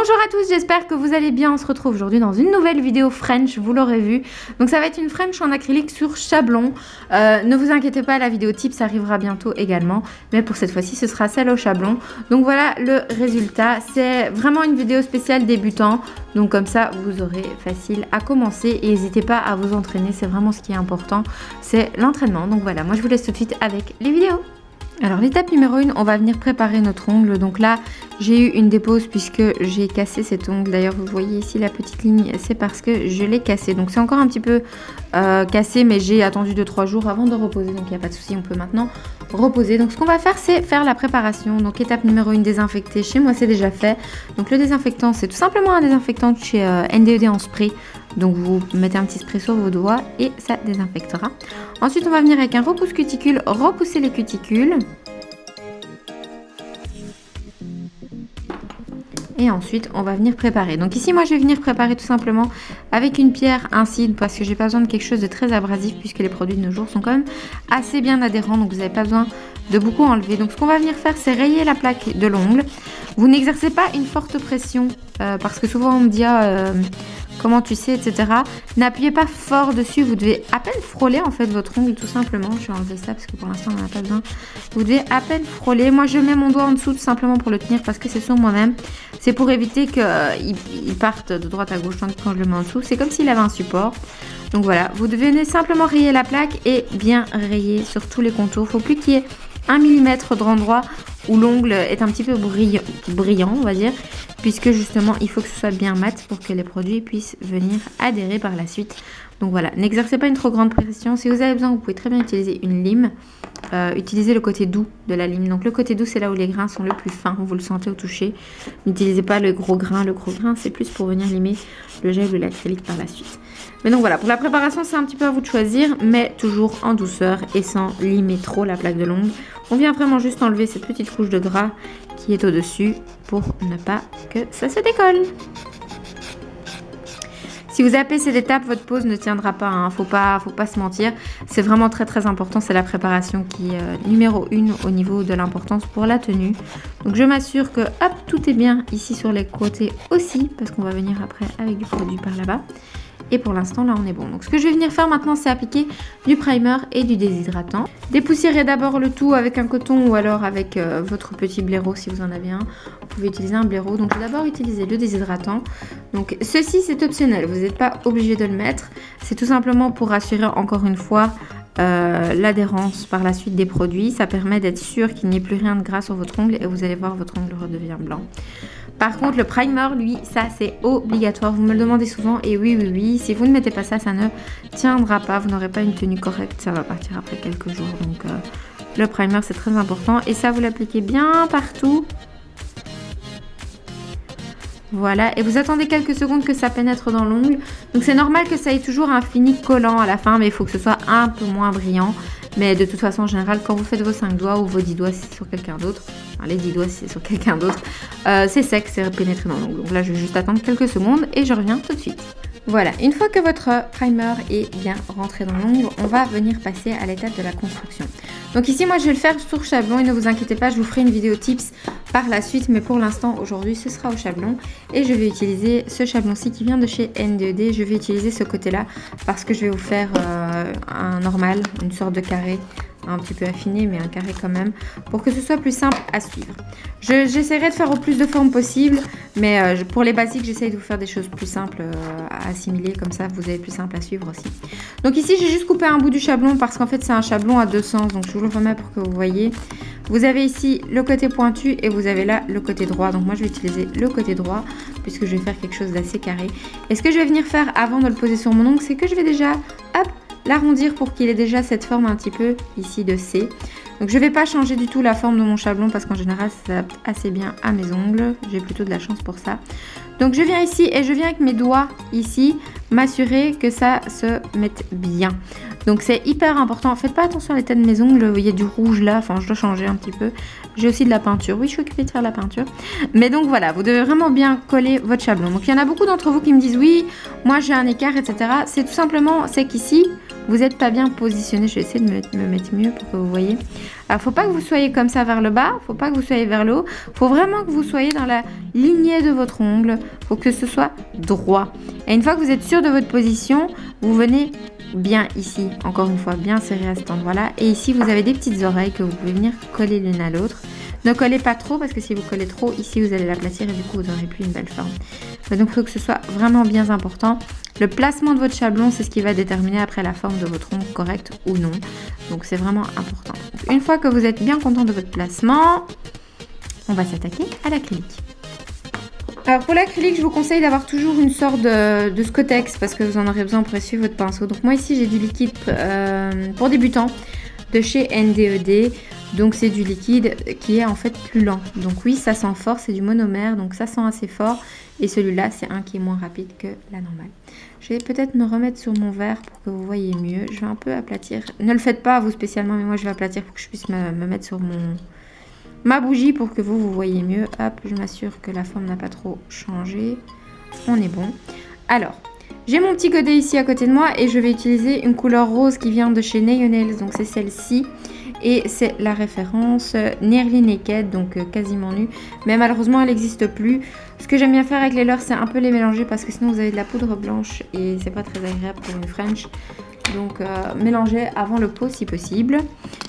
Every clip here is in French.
Bonjour à tous, j'espère que vous allez bien. On se retrouve aujourd'hui dans une nouvelle vidéo French, vous l'aurez vu. Donc ça va être une French en acrylique sur chablon. Ne vous inquiétez pas, la vidéo tips arrivera bientôt également. Mais pour cette fois-ci, ce sera celle au chablon. Donc voilà le résultat. C'est vraiment une vidéo spéciale débutant. Donc comme ça, vous aurez facile à commencer. Et n'hésitez pas à vous entraîner, c'est vraiment ce qui est important. C'est l'entraînement. Donc voilà, moi je vous laisse tout de suite avec les vidéos. Alors l'étape numéro 1, on va venir préparer notre ongle. Donc là, j'ai eu une dépose puisque j'ai cassé cet ongle. D'ailleurs, vous voyez ici la petite ligne, c'est parce que je l'ai cassé. Donc c'est encore un petit peu cassé, mais j'ai attendu 2-3 jours avant de reposer. Donc il n'y a pas de souci, on peut maintenant reposer. Donc ce qu'on va faire, c'est faire la préparation. Donc étape numéro 1, désinfecter. Chez moi, c'est déjà fait. Donc le désinfectant, c'est tout simplement un désinfectant de chez NDED en spray. Donc vous mettez un petit spray sur vos doigts et ça désinfectera. Ensuite, on va venir avec un repousse cuticule, repousser les cuticules. Et ensuite, on va venir préparer. Donc ici, moi, je vais venir préparer tout simplement avec une pierre ainsi, parce que j'ai pas besoin de quelque chose de très abrasif, puisque les produits de nos jours sont quand même assez bien adhérents. Donc vous n'avez pas besoin de beaucoup enlever. Donc ce qu'on va venir faire, c'est rayer la plaque de l'ongle. Vous n'exercez pas une forte pression, parce que souvent on me dit comment tu sais, etc. N'appuyez pas fort dessus, vous devez à peine frôler en fait votre ongle tout simplement. Je vais enlever ça parce que pour l'instant on n'en a pas besoin. Vous devez à peine frôler. Moi je mets mon doigt en dessous tout simplement pour le tenir parce que c'est sur moi-même. C'est pour éviter qu'il parte de droite à gauche tandis que quand je le mets en dessous. C'est comme s'il avait un support. Donc voilà, vous devez simplement rayer la plaque et bien rayer sur tous les contours. Il ne faut plus qu'il y ait 1 mm d'endroit où l'ongle est un petit peu brillant, on va dire, puisque justement il faut que ce soit bien mat pour que les produits puissent venir adhérer par la suite. Donc voilà, n'exercez pas une trop grande pression. Si vous avez besoin, vous pouvez très bien utiliser une lime. Utilisez le côté doux de la lime. Donc le côté doux, c'est là où les grains sont le plus fins, vous le sentez au toucher. N'utilisez pas le gros grain. Le gros grain, c'est plus pour venir limer le gel ou l'acrylique par la suite. Mais donc voilà, pour la préparation, c'est un petit peu à vous de choisir, mais toujours en douceur et sans limer trop la plaque de l'ongle. On vient vraiment juste enlever cette petite couche de gras qui est au-dessus pour ne pas que ça se décolle. Si vous zappez cette étape, votre pose ne tiendra pas, hein. Faut pas se mentir. C'est vraiment très très important, c'est la préparation qui est numéro 1 au niveau de l'importance pour la tenue. Donc je m'assure que hop, tout est bien ici sur les côtés aussi, parce qu'on va venir après avec du produit par là-bas. Et pour l'instant, là, on est bon. Donc, ce que je vais venir faire maintenant, c'est appliquer du primer et du déshydratant. Dépoussiérez d'abord le tout avec un coton ou alors avec votre petit blaireau si vous en avez un. Vous pouvez utiliser un blaireau. Donc, je vais d'abord utiliser le déshydratant. Donc, ceci, c'est optionnel. Vous n'êtes pas obligé de le mettre. C'est tout simplement pour assurer encore une fois l'adhérence par la suite des produits. Ça permet d'être sûr qu'il n'y ait plus rien de gras sur votre ongle et vous allez voir, votre ongle redevient blanc. Par contre, le primer, lui, ça c'est obligatoire. Vous me le demandez souvent et oui, si vous ne mettez pas ça, ça ne tiendra pas. Vous n'aurez pas une tenue correcte, ça va partir après quelques jours. Donc le primer, c'est très important. Et ça, vous l'appliquez bien partout. Voilà, et vous attendez quelques secondes que ça pénètre dans l'ongle. Donc c'est normal que ça ait toujours un fini collant à la fin, mais il faut que ce soit un peu moins brillant. Mais de toute façon, en général, quand vous faites vos 5 doigts ou vos 10 doigts si c'est sur quelqu'un d'autre, enfin les 10 doigts si c'est sur quelqu'un d'autre, c'est sec, c'est pénétré dans l'ongle. Donc là, je vais juste attendre quelques secondes et je reviens tout de suite. Voilà, une fois que votre primer est bien rentré dans l'ongle, on va venir passer à l'étape de la construction. Donc ici, moi, je vais le faire sur chablon et ne vous inquiétez pas, je vous ferai une vidéo tips par la suite. Mais pour l'instant, aujourd'hui, ce sera au chablon. Et je vais utiliser ce chablon-ci qui vient de chez NDED. Je vais utiliser ce côté-là parce que je vais vous faire un normal, une sorte de carré. Un petit peu affiné, mais un carré quand même, pour que ce soit plus simple à suivre. J'essaierai de faire au plus de formes possible, mais pour les basiques, j'essaie de vous faire des choses plus simples à assimiler, comme ça vous avez plus simple à suivre aussi. Donc ici, j'ai juste coupé un bout du chablon parce qu'en fait, c'est un chablon à deux sens, donc je vous le remets pour que vous voyez. Vous avez ici le côté pointu et vous avez là le côté droit. Donc moi, je vais utiliser le côté droit puisque je vais faire quelque chose d'assez carré. Et ce que je vais venir faire avant de le poser sur mon ongle, c'est que je vais déjà, hop, l'arrondir pour qu'il ait déjà cette forme un petit peu ici de C. Donc je ne vais pas changer du tout la forme de mon chablon parce qu'en général ça s'adapte assez bien à mes ongles. J'ai plutôt de la chance pour ça. Donc je viens ici et je viens avec mes doigts ici m'assurer que ça se mette bien. Donc c'est hyper important. Faites pas attention à l'état de mes ongles. Il y a du rouge là. Enfin je dois changer un petit peu. J'ai aussi de la peinture. Oui, je suis occupée de faire la peinture. Mais donc voilà, vous devez vraiment bien coller votre chablon. Donc il y en a beaucoup d'entre vous qui me disent oui, moi j'ai un écart, etc. C'est tout simplement, c'est qu'ici, vous n'êtes pas bien positionné. Je vais essayer de me mettre mieux pour que vous voyez. Alors, faut pas que vous soyez comme ça vers le bas, faut pas que vous soyez vers le haut. Faut vraiment que vous soyez dans la lignée de votre ongle. Faut que ce soit droit. Et une fois que vous êtes sûr de votre position, vous venez bien ici, encore une fois, bien serré à cet endroit-là. Et ici, vous avez des petites oreilles que vous pouvez venir coller l'une à l'autre. Ne collez pas trop parce que si vous collez trop, ici, vous allez l'aplatir et du coup, vous n'aurez plus une belle forme. Donc, il faut que ce soit vraiment bien important. Le placement de votre chablon, c'est ce qui va déterminer après la forme de votre ongle correcte ou non. Donc, c'est vraiment important. Donc, une fois que vous êtes bien content de votre placement, on va s'attaquer à l'acrylique. Alors pour l'acrylique, je vous conseille d'avoir toujours une sorte de Scottex parce que vous en aurez besoin pour essuyer votre pinceau. Donc moi ici j'ai du liquide pour débutants de chez NDED. Donc c'est du liquide qui est en fait plus lent. Donc oui, ça sent fort, c'est du monomère, donc ça sent assez fort. Et celui-là, c'est un qui est moins rapide que la normale. Je vais peut-être me remettre sur mon verre pour que vous voyez mieux. Je vais un peu aplatir. Ne le faites pas vous spécialement, mais moi je vais aplatir pour que je puisse me mettre sur ma bougie pour que vous voyez mieux. Hop, je m'assure que la forme n'a pas trop changé. On est bon. Alors, j'ai mon petit godet ici à côté de moi et je vais utiliser une couleur rose qui vient de chez Nails. Donc c'est celle-ci. Et c'est la référence Nearly Naked, donc quasiment nue. Mais malheureusement, elle n'existe plus. Ce que j'aime bien faire avec les leurres, c'est un peu les mélanger parce que sinon vous avez de la poudre blanche et c'est pas très agréable pour une French. Donc mélangez avant le pot si possible.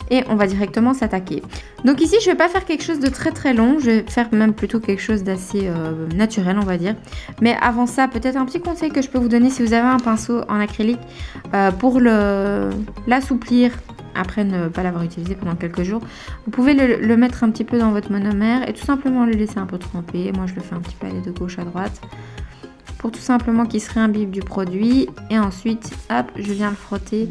Et on va directement s'attaquer. Donc ici, je ne vais pas faire quelque chose de très très long. Je vais faire même plutôt quelque chose d'assez naturel, on va dire. Mais avant ça, peut-être un petit conseil que je peux vous donner si vous avez un pinceau en acrylique pour l'assouplir. Après ne pas l'avoir utilisé pendant quelques jours, vous pouvez le mettre un petit peu dans votre monomère et tout simplement le laisser un peu tremper. Moi je le fais un petit peu aller de gauche à droite pour tout simplement qu'il se réimbibe du produit. Et ensuite, hop, je viens le frotter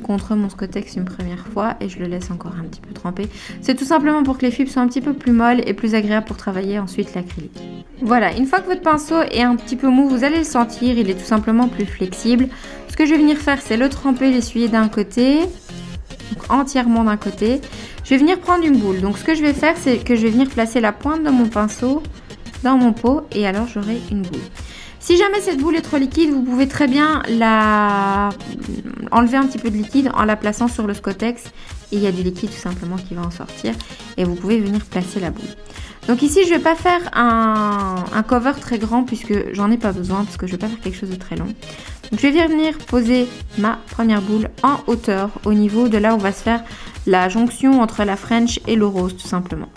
contre mon Scottex une première fois et je le laisse encore un petit peu tremper. C'est tout simplement pour que les fibres soient un petit peu plus molles et plus agréables pour travailler ensuite l'acrylique. Voilà, une fois que votre pinceau est un petit peu mou, vous allez le sentir, il est tout simplement plus flexible. Ce que je vais venir faire, c'est le tremper, l'essuyer d'un côté. Donc entièrement d'un côté. Je vais venir prendre une boule. Donc ce que je vais faire, c'est que je vais venir placer la pointe de mon pinceau dans mon pot et alors j'aurai une boule. Si jamais cette boule est trop liquide, vous pouvez très bien enlever un petit peu de liquide en la plaçant sur le Scottex. Et il y a du liquide tout simplement qui va en sortir. Et vous pouvez venir placer la boule. Donc ici, je ne vais pas faire un cover très grand puisque j'en ai pas besoin parce que je ne vais pas faire quelque chose de très long. Donc je vais venir poser ma première boule en hauteur au niveau de là où va se faire la jonction entre la French et le rose tout simplement.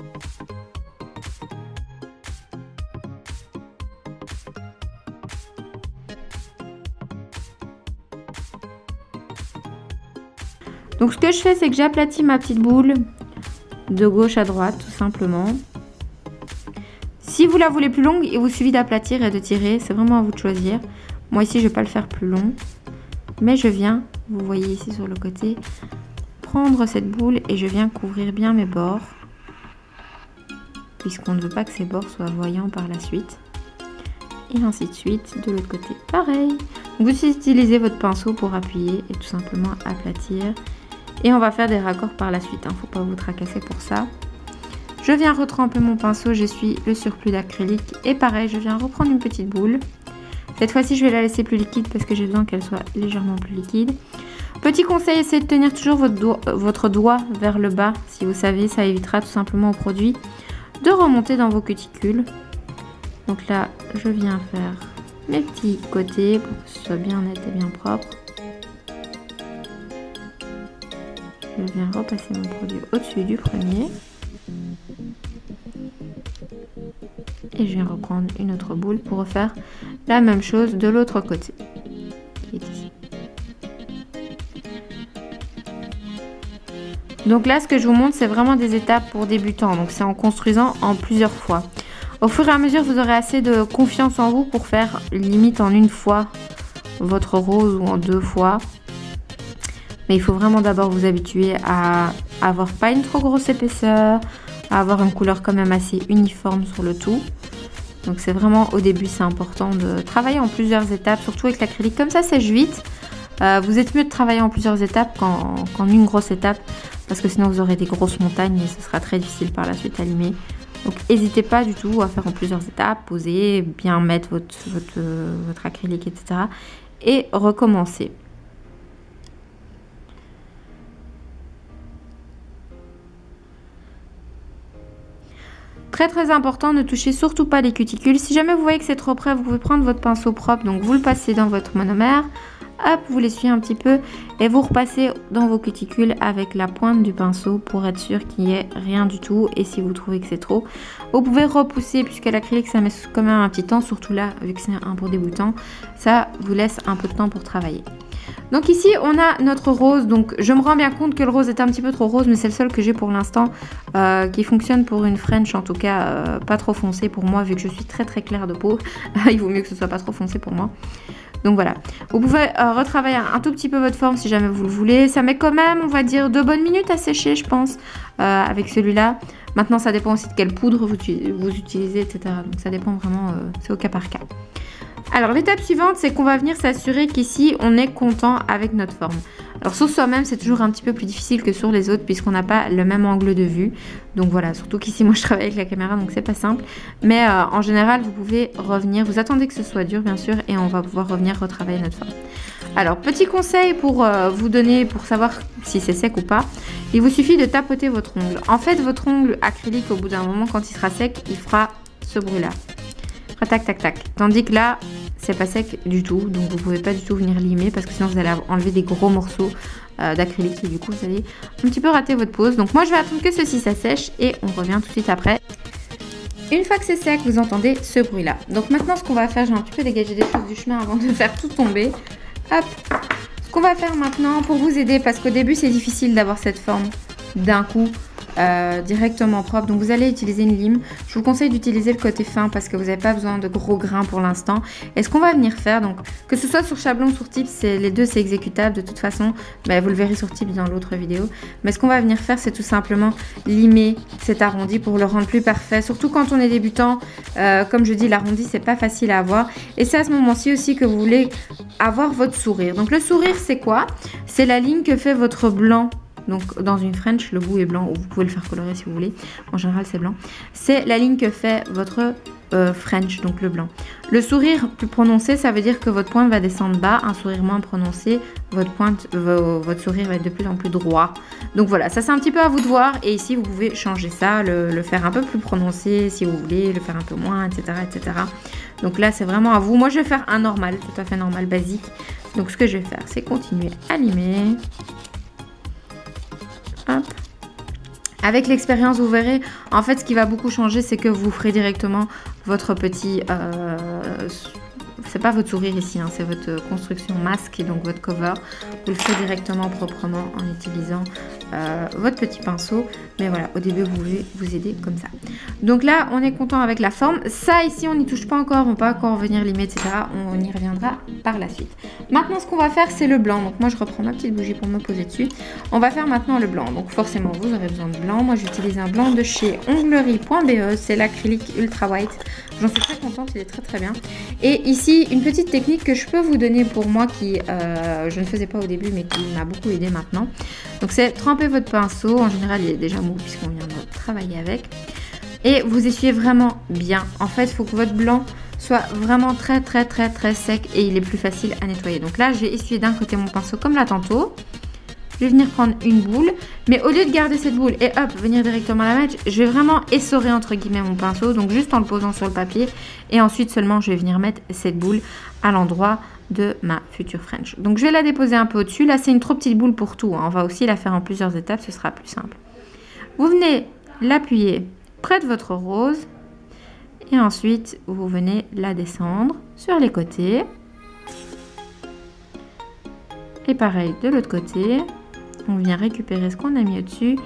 Donc ce que je fais, c'est que j'aplatis ma petite boule de gauche à droite tout simplement. Si vous la voulez plus longue, il vous suffit d'aplatir et de tirer, c'est vraiment à vous de choisir. Moi ici, je ne vais pas le faire plus long, mais je viens, vous voyez ici sur le côté, prendre cette boule et je viens couvrir bien mes bords, puisqu'on ne veut pas que ces bords soient voyants par la suite. Et ainsi de suite, de l'autre côté, pareil. Vous utilisez votre pinceau pour appuyer et tout simplement aplatir. Et on va faire des raccords par la suite, il ne faut pas vous tracasser pour ça. Je viens retremper mon pinceau, j'essuie le surplus d'acrylique et pareil, je viens reprendre une petite boule. Cette fois-ci, je vais la laisser plus liquide parce que j'ai besoin qu'elle soit légèrement plus liquide. Petit conseil, essayez de tenir toujours votre doigt vers le bas. Si vous savez, ça évitera tout simplement au produit de remonter dans vos cuticules. Donc là, je viens faire mes petits côtés pour que ce soit bien net et bien propre. Je viens repasser mon produit au-dessus du premier. Et je viens reprendre une autre boule pour refaire la même chose de l'autre côté, qui est ici. Donc là, ce que je vous montre, c'est vraiment des étapes pour débutants. Donc c'est en construisant en plusieurs fois. Au fur et à mesure, vous aurez assez de confiance en vous pour faire limite en une fois votre rose ou en 2 fois. Mais il faut vraiment d'abord vous habituer à avoir pas une trop grosse épaisseur, à avoir une couleur quand même assez uniforme sur le tout. Donc c'est vraiment au début, c'est important de travailler en plusieurs étapes, surtout avec l'acrylique. Comme ça sèche vite. Vous êtes mieux de travailler en plusieurs étapes qu'en une grosse étape, parce que sinon vous aurez des grosses montagnes et ce sera très difficile par la suite à limer. Donc n'hésitez pas du tout à faire en plusieurs étapes, poser, bien mettre votre acrylique, etc. et recommencer. très très important, ne touchez surtout pas les cuticules. Si jamais vous voyez que c'est trop près, vous pouvez prendre votre pinceau propre, donc vous le passez dans votre monomère. Hop, vous l'essuyez un petit peu et vous repassez dans vos cuticules avec la pointe du pinceau pour être sûr qu'il n'y ait rien du tout. Et si vous trouvez que c'est trop, vous pouvez repousser puisque l'acrylique ça met quand même un petit temps, surtout là vu que c'est un pour débutant, ça vous laisse un peu de temps pour travailler. Donc ici on a notre rose, donc je me rends bien compte que le rose est un petit peu trop rose mais c'est le seul que j'ai pour l'instant qui fonctionne pour une French, en tout cas pas trop foncé pour moi vu que je suis très très claire de peau. Il vaut mieux que ce soit pas trop foncé pour moi. Donc voilà, vous pouvez retravailler un tout petit peu votre forme si jamais vous le voulez. Ça met quand même, on va dire, 2 bonnes minutes à sécher, je pense, avec celui-là. Maintenant, ça dépend aussi de quelle poudre vous utilisez, etc. Donc ça dépend vraiment, c'est au cas par cas. Alors l'étape suivante, c'est qu'on va venir s'assurer qu'ici, on est content avec notre forme. Alors sur soi-même, c'est toujours un petit peu plus difficile que sur les autres puisqu'on n'a pas le même angle de vue. Donc voilà, surtout qu'ici, moi je travaille avec la caméra, donc c'est pas simple. Mais en général, vous pouvez revenir, vous attendez que ce soit dur bien sûr, et on va pouvoir revenir retravailler notre forme. Alors petit conseil pour vous donner, pour savoir si c'est sec ou pas, il vous suffit de tapoter votre ongle. En fait, votre ongle acrylique, au bout d'un moment, quand il sera sec, il fera ce bruit-là. Tac tac tac. Tandis que là, c'est pas sec du tout, donc vous pouvez pas du tout venir limer parce que sinon vous allez enlever des gros morceaux d'acrylique et du coup vous allez un petit peu rater votre pose. Donc moi je vais attendre que ceci ça sèche et on revient tout de suite après. Une fois que c'est sec, vous entendez ce bruit là. Donc maintenant ce qu'on va faire, j'ai un petit peu dégagé des choses du chemin avant de faire tout tomber. Hop. Ce qu'on va faire maintenant pour vous aider, parce qu'au début c'est difficile d'avoir cette forme d'un coup. Directement propre, donc vous allez utiliser une lime. Je vous conseille d'utiliser le côté fin parce que vous n'avez pas besoin de gros grains pour l'instant. Et ce qu'on va venir faire, donc que ce soit sur Chablon ou sur Tips, les deux c'est exécutable de toute façon, vous le verrez sur Tips dans l'autre vidéo. Mais ce qu'on va venir faire, c'est tout simplement limer cet arrondi pour le rendre plus parfait, surtout quand on est débutant. Comme je dis, l'arrondi c'est pas facile à avoir et c'est à ce moment-ci aussi que vous voulez avoir votre sourire. Donc le sourire c'est quoi? C'est la ligne que fait votre blanc. Donc dans une French, le bout est blanc, ou vous pouvez le faire colorer si vous voulez. En général, c'est blanc. C'est la ligne que fait votre French, donc le blanc. Le sourire plus prononcé, ça veut dire que votre pointe va descendre bas. Un sourire moins prononcé, votre sourire va être de plus en plus droit. Donc voilà, ça c'est un petit peu à vous de voir. Et ici, vous pouvez changer ça, le faire un peu plus prononcé si vous voulez, le faire un peu moins, etc. etc. Donc là, c'est vraiment à vous. Moi, je vais faire un normal, tout à fait normal, basique. Donc ce que je vais faire, c'est continuer à limer. Hop. Avec l'expérience, vous verrez, en fait, ce qui va beaucoup changer, c'est que vous ferez directement votre petit... c'est pas votre sourire ici, hein, c'est votre construction masque et donc votre cover. Vous le ferez directement, proprement, en utilisant votre petit pinceau. Mais voilà, au début, vous pouvez vous aider comme ça. Donc là, on est content avec la forme. Ça, ici, on n'y touche pas encore. On ne peut pas encore venir limer, etc. On y reviendra par la suite. Maintenant, ce qu'on va faire, c'est le blanc. Donc moi, je reprends ma petite bougie pour me poser dessus. On va faire maintenant le blanc. Donc forcément, vous aurez besoin de blanc. Moi, j'utilise un blanc de chez onglerie.be. C'est l'acrylique ultra white. J'en suis très contente, il est très très bien. Et ici, une petite technique que je peux vous donner pour moi qui, je ne faisais pas au début, mais qui m'a beaucoup aidé maintenant. Donc c'est tremper votre pinceau. En général, il est déjà mou puisqu'on vient de travailler avec. Et vous essuyez vraiment bien. En fait, il faut que votre blanc soit vraiment très très très très sec et il est plus facile à nettoyer. Donc là, j'ai essuyé d'un côté mon pinceau comme là tantôt. Je vais venir prendre une boule, mais au lieu de garder cette boule et hop, venir directement la mettre, je vais vraiment essorer entre guillemets mon pinceau, donc juste en le posant sur le papier. Et ensuite seulement, je vais venir mettre cette boule à l'endroit de ma future French. Donc je vais la déposer un peu au-dessus. Là, c'est une trop petite boule pour tout, hein. On va aussi la faire en plusieurs étapes, ce sera plus simple. Vous venez l'appuyer près de votre rose. Et ensuite, vous venez la descendre sur les côtés. Et pareil, de l'autre côté. On vient récupérer ce qu'on a mis au-dessus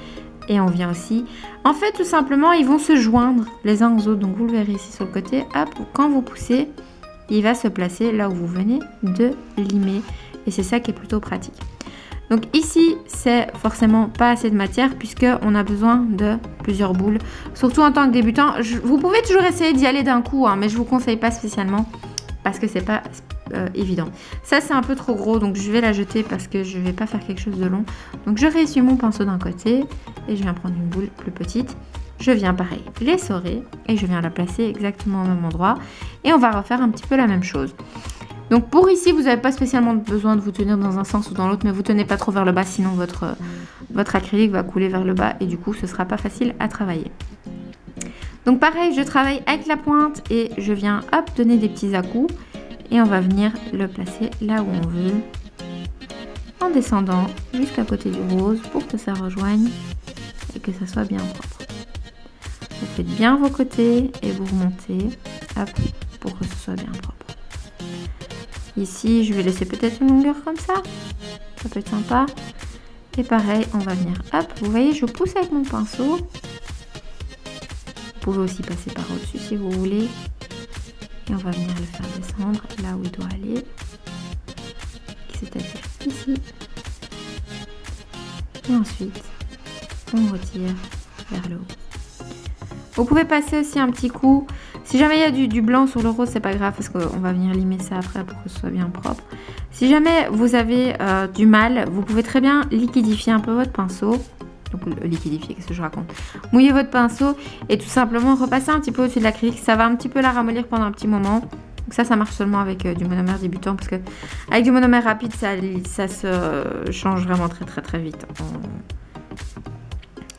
et on vient aussi... En fait, tout simplement, ils vont se joindre les uns aux autres. Donc, vous le verrez ici sur le côté. Hop, quand vous poussez, il va se placer là où vous venez de limer. Et c'est ça qui est plutôt pratique. Donc ici, c'est forcément pas assez de matière puisqu'on a besoin de plusieurs boules. Surtout en tant que débutant. Vous pouvez toujours essayer d'y aller d'un coup, hein, mais je vous conseille pas spécialement parce que c'est pas... évident. Ça c'est un peu trop gros donc je vais la jeter parce que je vais pas faire quelque chose de long. Donc je réessuie mon pinceau d'un côté et je viens prendre une boule plus petite. Je viens pareil l'essorer et je viens la placer exactement au même endroit et on va refaire un petit peu la même chose. Donc pour ici vous n'avez pas spécialement besoin de vous tenir dans un sens ou dans l'autre, mais vous tenez pas trop vers le bas sinon votre acrylique va couler vers le bas et du coup ce sera pas facile à travailler. Donc pareil, je travaille avec la pointe et je viens hop donner des petits à-coups et on va venir le placer là où on veut en descendant jusqu'à côté du rose pour que ça rejoigne et que ça soit bien propre. Vous faites bien vos côtés et vous remontez hop, pour que ce soit bien propre. Ici, je vais laisser peut-être une longueur comme ça peut être sympa. Et pareil, on va venir hop, vous voyez, je pousse avec mon pinceau. Vous pouvez aussi passer par au-dessus si vous voulez. Et on va venir le faire descendre là où il doit aller. C'est-à-dire ici. Et ensuite, on retire vers le haut. Vous pouvez passer aussi un petit coup. Si jamais il y a du blanc sur le rose, c'est pas grave parce qu'on va venir limer ça après pour que ce soit bien propre. Si jamais vous avez du mal, vous pouvez très bien liquidifier un peu votre pinceau. Donc liquidifier, qu'est-ce que je raconte? Mouillez votre pinceau et tout simplement repasser un petit peu au-dessus de l'acrylique. Ça va un petit peu la ramollir pendant un petit moment. Donc ça marche seulement avec du monomère débutant parce que avec du monomère rapide, ça se change vraiment très vite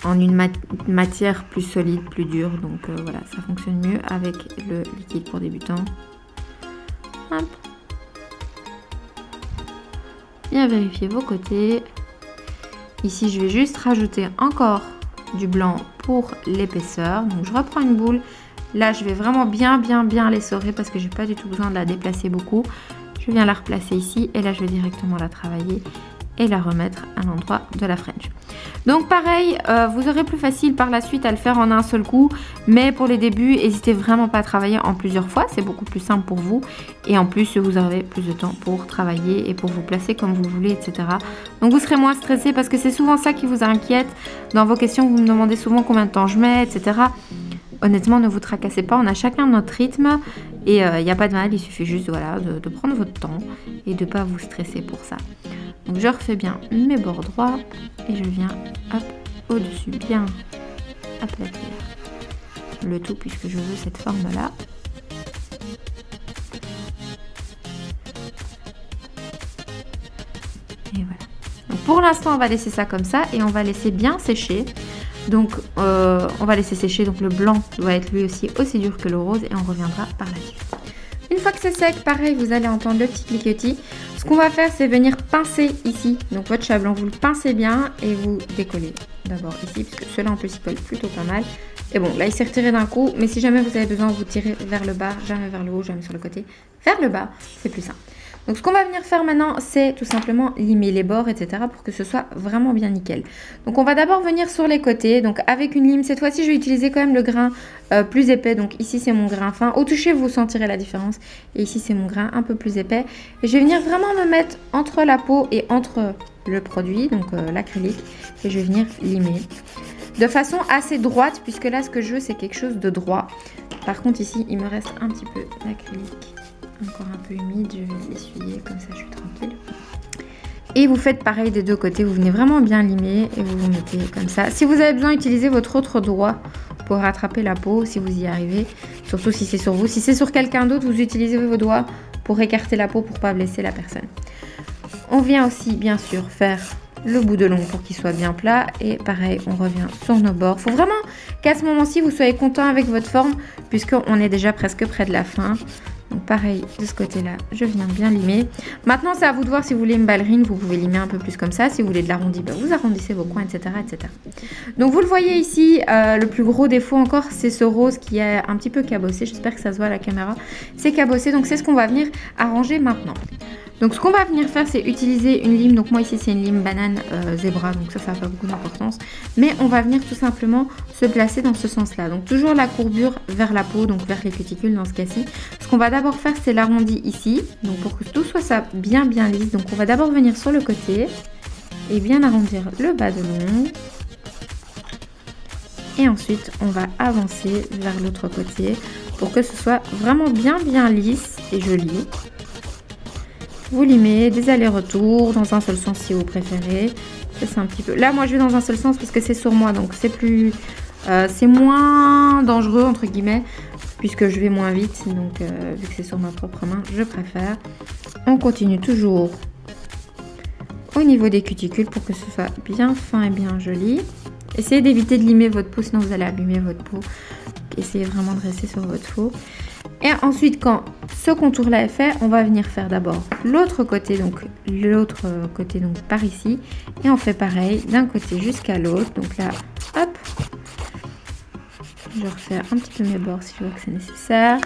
en une matière plus solide, plus dure. Donc voilà, ça fonctionne mieux avec le liquide pour débutants. Hop. Bien vérifier vos côtés. Ici, je vais juste rajouter encore du blanc pour l'épaisseur. Donc, je reprends une boule. Là, je vais vraiment bien l'essorer parce que j'ai pas du tout besoin de la déplacer beaucoup. Je viens la replacer ici et là, je vais directement la travailler et la remettre à l'endroit de la French. Donc pareil, vous aurez plus facile par la suite à le faire en un seul coup, mais pour les débuts, n'hésitez vraiment pas à travailler en plusieurs fois, c'est beaucoup plus simple pour vous et en plus vous aurez plus de temps pour travailler et pour vous placer comme vous voulez, etc. Donc vous serez moins stressé parce que c'est souvent ça qui vous inquiète. Dans vos questions, vous me demandez souvent combien de temps je mets, etc. Honnêtement, ne vous tracassez pas, on a chacun notre rythme et il n'y a pas de mal, il suffit juste voilà, de prendre votre temps et de ne pas vous stresser pour ça. Donc je refais bien mes bords droits et je viens hop au-dessus bien aplatir le tout puisque je veux cette forme là. Et voilà. Donc pour l'instant on va laisser ça comme ça et on va laisser bien sécher. Donc on va laisser sécher, donc le blanc doit être lui aussi dur que le rose et on reviendra par la suite. Une fois que c'est sec, pareil, vous allez entendre le petit cliquetis. Ce qu'on va faire, c'est venir pincer ici. Donc votre chat blanc, vous le pincez bien et vous décollez d'abord ici, puisque celui-là en plus il colle plutôt pas mal. Et bon, là il s'est retiré d'un coup, mais si jamais vous avez besoin, vous tirez vers le bas, jamais vers le haut, jamais sur le côté, vers le bas, c'est plus simple. Donc ce qu'on va venir faire maintenant, c'est tout simplement limer les bords, etc. pour que ce soit vraiment bien nickel. Donc on va d'abord venir sur les côtés. Donc avec une lime, cette fois-ci je vais utiliser quand même le grain plus épais. Donc ici c'est mon grain fin. Au toucher vous sentirez la différence. Et ici c'est mon grain un peu plus épais. Et je vais venir vraiment me mettre entre la peau et entre le produit, donc l'acrylique. Et je vais venir limer de façon assez droite, puisque là ce que je veux c'est quelque chose de droit. Par contre ici il me reste un petit peu d'acrylique. Encore un peu humide, je vais l'essuyer, comme ça je suis tranquille. Et vous faites pareil des deux côtés, vous venez vraiment bien limer et vous vous mettez comme ça. Si vous avez besoin, utilisez votre autre doigt pour rattraper la peau, si vous y arrivez. Surtout si c'est sur vous. Si c'est sur quelqu'un d'autre, vous utilisez vos doigts pour écarter la peau pour ne pas blesser la personne. On vient aussi bien sûr faire le bout de l'ongle pour qu'il soit bien plat. Et pareil, on revient sur nos bords. Il faut vraiment qu'à ce moment-ci, vous soyez content avec votre forme puisqu'on est déjà presque près de la fin. Donc pareil, de ce côté-là, je viens bien limer. Maintenant, c'est à vous de voir si vous voulez une ballerine, vous pouvez limer un peu plus comme ça. Si vous voulez de l'arrondi, ben, vous arrondissez vos coins, etc., etc. Donc vous le voyez ici, le plus gros défaut encore, c'est ce rose qui est un petit peu cabossé. J'espère que ça se voit à la caméra. C'est cabossé, donc c'est ce qu'on va venir arranger maintenant. Donc ce qu'on va venir faire, c'est utiliser une lime. Donc moi ici c'est une lime banane zébra, donc ça n'a pas beaucoup d'importance. Mais on va venir tout simplement se placer dans ce sens-là. Donc toujours la courbure vers la peau, donc vers les cuticules dans ce cas-ci. Ce qu'on va d'abord faire, c'est l'arrondi ici. Donc pour que tout soit ça bien lisse. Donc on va d'abord venir sur le côté et bien arrondir le bas de l'ongle. Et ensuite on va avancer vers l'autre côté pour que ce soit vraiment bien lisse et joli. Vous limez des allers-retours dans un seul sens si vous préférez. C'est un petit peu. Là, moi, je vais dans un seul sens parce que c'est sur moi, donc c'est plus, c'est moins dangereux entre guillemets puisque je vais moins vite. Donc, vu que c'est sur ma propre main, je préfère. On continue toujours au niveau des cuticules pour que ce soit bien fin et bien joli. Essayez d'éviter de limer votre peau, sinon vous allez abîmer votre peau. essayez vraiment de rester sur votre faux. Et ensuite, quand ce contour-là est fait, on va venir faire d'abord l'autre côté, donc par ici. Et on fait pareil d'un côté jusqu'à l'autre. Donc là, hop. Je refais un petit peu mes bords si je vois que c'est nécessaire.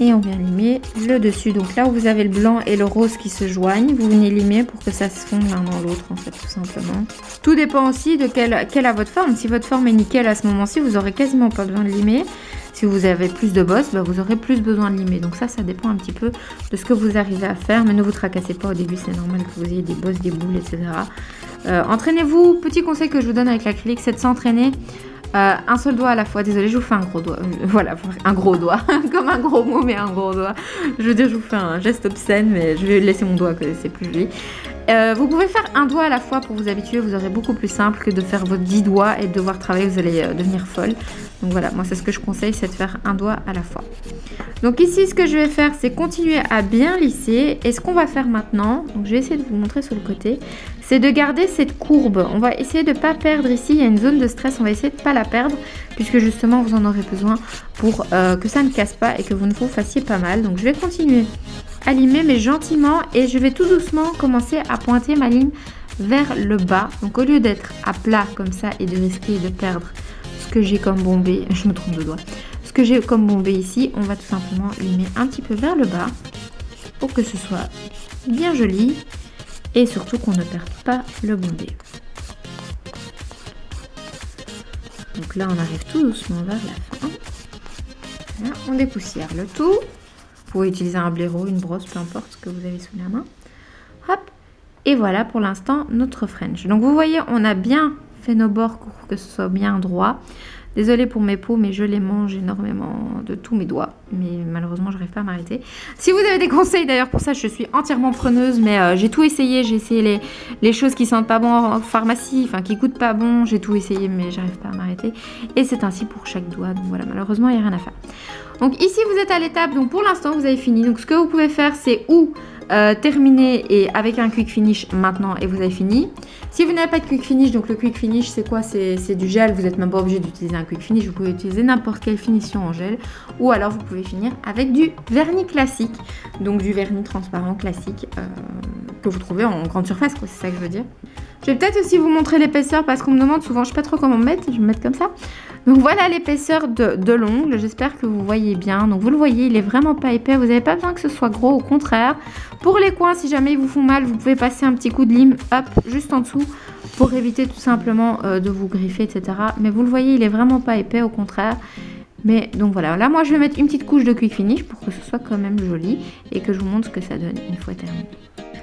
Et on vient limer le dessus. Donc là où vous avez le blanc et le rose qui se joignent, vous venez limer pour que ça se fonde l'un dans l'autre en fait, tout simplement. Tout dépend aussi de quelle a votre forme. Si votre forme est nickel à ce moment-ci, vous aurez quasiment pas besoin de limer. Si vous avez plus de bosses, bah, vous aurez plus besoin de limer. Donc ça dépend un petit peu de ce que vous arrivez à faire. Mais ne vous tracassez pas au début, c'est normal que vous ayez des bosses, des boules, etc. Entraînez-vous. Petit conseil que je vous donne avec l'acrylique, c'est de s'entraîner. Un seul doigt à la fois, désolée je vous fais un gros doigt, voilà, un gros doigt, comme un gros mot mais un gros doigt, je veux dire je vous fais un geste obscène mais je vais laisser mon doigt que c'est plus joli. Vous pouvez faire un doigt à la fois pour vous habituer, vous aurez beaucoup plus simple que de faire vos 10 doigts et de devoir travailler, vous allez devenir folle. Donc voilà, moi c'est ce que je conseille, c'est de faire un doigt à la fois. Donc ici ce que je vais faire c'est continuer à bien lisser et ce qu'on va faire maintenant, donc je vais essayer de vous montrer sur le côté, c'est de garder cette courbe. On va essayer de ne pas perdre ici, il y a une zone de stress, on va essayer de ne pas la perdre puisque justement vous en aurez besoin pour que ça ne casse pas et que vous ne vous fassiez pas mal. Donc je vais continuer à limer mais gentiment et je vais tout doucement commencer à pointer ma ligne vers le bas. Donc au lieu d'être à plat comme ça et de risquer de perdre ce que j'ai comme bombé, je me trompe de doigt, ce que j'ai comme bombé ici, on va tout simplement limer un petit peu vers le bas pour que ce soit bien joli. Et surtout qu'on ne perde pas le bombé. Donc là, on arrive tout doucement vers la fin. Voilà, on dépoussière le tout. Vous pouvez utiliser un blaireau, une brosse, peu importe ce que vous avez sous la main. Hop. Et voilà pour l'instant notre French. Donc vous voyez, on a bien fait nos bords pour que ce soit bien droit. Désolée pour mes peaux, mais je les mange énormément de tous mes doigts. Mais malheureusement, je n'arrive pas à m'arrêter. Si vous avez des conseils d'ailleurs pour ça, je suis entièrement preneuse. Mais j'ai tout essayé. J'ai essayé les choses qui sentent pas bon en pharmacie, enfin qui coûtent pas bon. J'ai tout essayé, mais j'arrive pas à m'arrêter. Et c'est ainsi pour chaque doigt. Donc voilà, malheureusement, il n'y a rien à faire. Donc ici, vous êtes à l'étape. Donc pour l'instant, vous avez fini. Donc ce que vous pouvez faire, c'est terminer et avec un quick finish maintenant et vous avez fini. Si vous n'avez pas de quick finish, donc le quick finish c'est quoi? C'est du gel, vous n'êtes même pas obligé d'utiliser un quick finish, vous pouvez utiliser n'importe quelle finition en gel ou alors vous pouvez finir avec du vernis classique, donc du vernis transparent classique que vous trouvez en grande surface, quoi, c'est ça que je veux dire. Je vais peut-être aussi vous montrer l'épaisseur parce qu'on me demande souvent, je ne sais pas trop comment me mettre, je vais me mettre comme ça. Donc voilà l'épaisseur de l'ongle, j'espère que vous voyez bien. Donc vous le voyez, il est vraiment pas épais, vous n'avez pas besoin que ce soit gros, au contraire. Pour les coins, si jamais ils vous font mal, vous pouvez passer un petit coup de lime, hop, juste en dessous pour éviter tout simplement de vous griffer, etc. Mais vous le voyez, il est vraiment pas épais, au contraire. Mais donc voilà, là moi je vais mettre une petite couche de quick finish pour que ce soit quand même joli et que je vous montre ce que ça donne une fois terminé.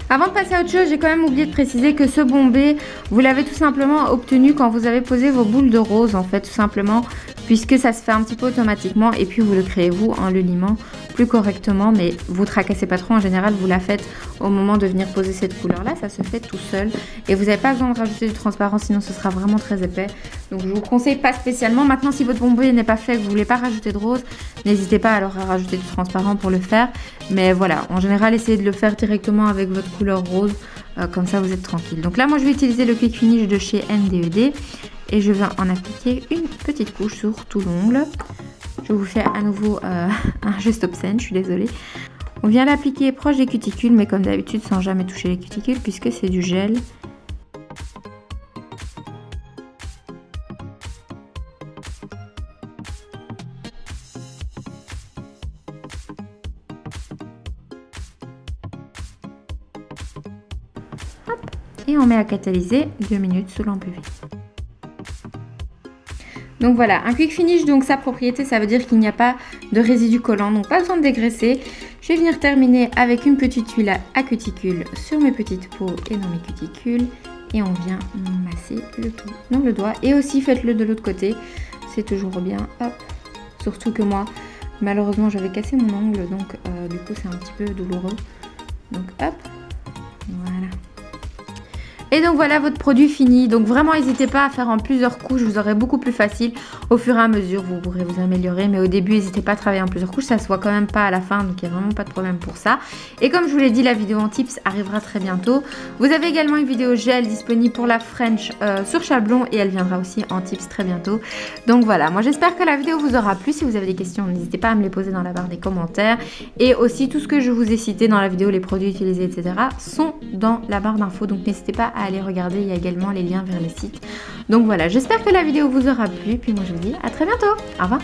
Avant de passer à autre chose, j'ai quand même oublié de préciser que ce bombé, vous l'avez tout simplement obtenu quand vous avez posé vos boules de rose, en fait, tout simplement, puisque ça se fait un petit peu automatiquement et puis vous le créez vous en le limant plus correctement, mais vous tracassez pas trop, en général, vous la faites au moment de venir poser cette couleur-là, ça se fait tout seul et vous n'avez pas besoin de rajouter du transparent, sinon ce sera vraiment très épais. Donc je vous conseille pas spécialement. Maintenant, si votre bombé n'est pas fait, que vous voulez pas rajouter de rose, n'hésitez pas alors à rajouter du transparent pour le faire, mais voilà, en général, essayez de le faire directement avec votre couleur rose, comme ça vous êtes tranquille. Donc là moi je vais utiliser le quick finish de chez NDED et je vais en appliquer une petite couche sur tout l'ongle. Je vous fais à nouveau un geste obscène, je suis désolée. On vient l'appliquer proche des cuticules, mais comme d'habitude sans jamais toucher les cuticules puisque c'est du gel. Et on met à catalyser 2 minutes sous lampe UV. Donc voilà, un quick finish, donc sa propriété, ça veut dire qu'il n'y a pas de résidus collants, donc pas besoin de dégraisser. Je vais venir terminer avec une petite huile à cuticules sur mes petites peaux et dans mes cuticules. Et on vient masser le tout dans le doigt. Et aussi faites-le de l'autre côté, c'est toujours bien. Hop. Surtout que moi, malheureusement, j'avais cassé mon ongle, donc du coup c'est un petit peu douloureux. Donc hop, voilà. Et donc voilà votre produit fini. Donc vraiment n'hésitez pas à faire en plusieurs couches, vous aurez beaucoup plus facile. Au fur et à mesure vous pourrez vous améliorer, mais au début n'hésitez pas à travailler en plusieurs couches, ça se voit quand même pas à la fin, donc il n'y a vraiment pas de problème pour ça. Et comme je vous l'ai dit, la vidéo en tips arrivera très bientôt. Vous avez également une vidéo gel disponible pour la French sur Chablon et elle viendra aussi en tips très bientôt. Donc voilà, moi j'espère que la vidéo vous aura plu. Si vous avez des questions, n'hésitez pas à me les poser dans la barre des commentaires. Et aussi tout ce que je vous ai cité dans la vidéo, les produits utilisés, etc. sont dans la barre d'infos, donc n'hésitez pas à aller regarder, il y a également les liens vers les sites. Donc voilà, j'espère que la vidéo vous aura plu, puis moi je vous dis à très bientôt, au revoir.